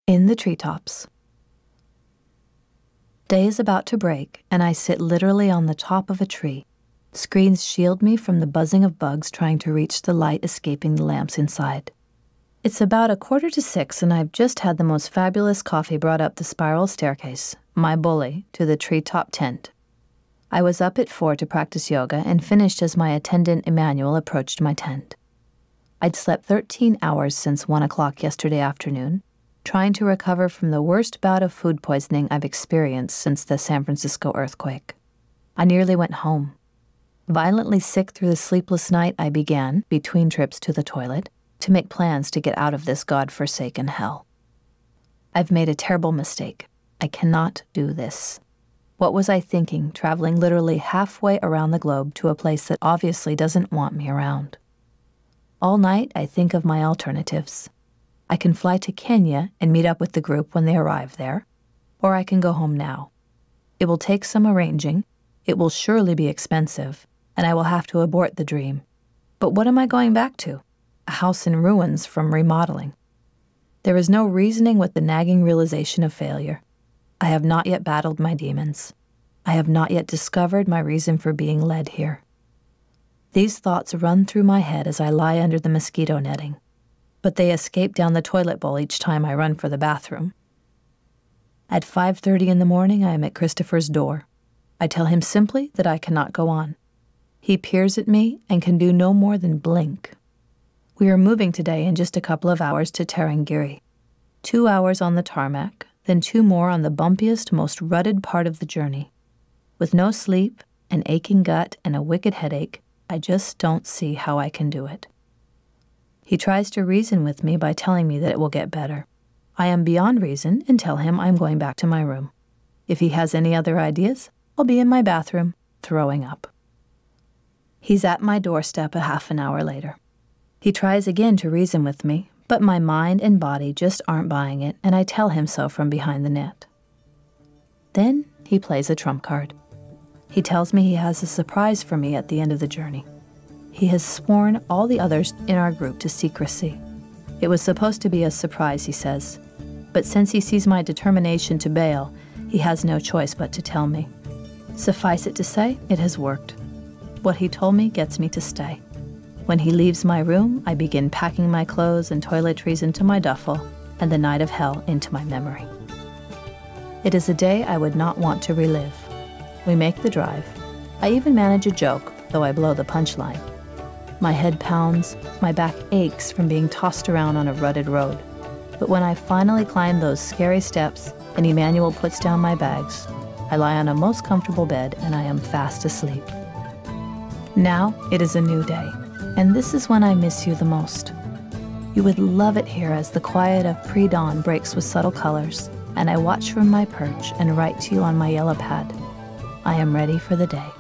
In the treetops. Day is about to break, and I sit literally on the top of a tree. Screens shield me from the buzzing of bugs trying to reach the light escaping the lamps inside. It's about 5:45, and I've just had the most fabulous coffee brought up the spiral staircase, my bully, to the treetop tent. I was up at 4 to practice yoga and finished as my attendant Emmanuel approached my tent. I'd slept 13 hours since 1 o'clock yesterday afternoon, trying to recover from the worst bout of food poisoning I've experienced since the San Francisco earthquake. I nearly went home. Violently sick through the sleepless night, I began, between trips to the toilet, to make plans to get out of this God-forsaken hell. I've made a terrible mistake. I cannot do this. What was I thinking, traveling literally halfway around the globe to a place that obviously doesn't want me around? All night, I think of my alternatives. I can fly to Kenya and meet up with the group when they arrive there, or I can go home now. It will take some arranging, it will surely be expensive, and I will have to abort the dream. But what am I going back to? A house in ruins from remodeling. There is no reasoning with the nagging realization of failure. I have not yet battled my demons. I have not yet discovered my reason for being led here. These thoughts run through my head as I lie under the mosquito netting, but they escape down the toilet bowl each time I run for the bathroom. At 5:30 in the morning, I am at Christopher's door. I tell him simply that I cannot go on. He peers at me and can do no more than blink. We are moving today in just a couple of hours to Tarangire. 2 hours on the tarmac, then 2 more on the bumpiest, most rutted part of the journey. With no sleep, an aching gut, and a wicked headache, I just don't see how I can do it. He tries to reason with me by telling me that it will get better. I am beyond reason and tell him I'm going back to my room. If he has any other ideas, I'll be in my bathroom, throwing up. He's at my doorstep a half an hour later. He tries again to reason with me, but my mind and body just aren't buying it, and I tell him so from behind the net. Then he plays a trump card. He tells me he has a surprise for me at the end of the journey. He has sworn all the others in our group to secrecy. It was supposed to be a surprise, he says, but since he sees my determination to bail, he has no choice but to tell me. Suffice it to say, it has worked. What he told me gets me to stay. When he leaves my room, I begin packing my clothes and toiletries into my duffel and the night of hell into my memory. It is a day I would not want to relive. We make the drive. I even manage a joke, though I blow the punchline. My head pounds, my back aches from being tossed around on a rutted road. But when I finally climb those scary steps and Emmanuel puts down my bags, I lie on a most comfortable bed and I am fast asleep. Now it is a new day, and this is when I miss you the most. You would love it here as the quiet of pre-dawn breaks with subtle colors, and I watch from my perch and write to you on my yellow pad. I am ready for the day.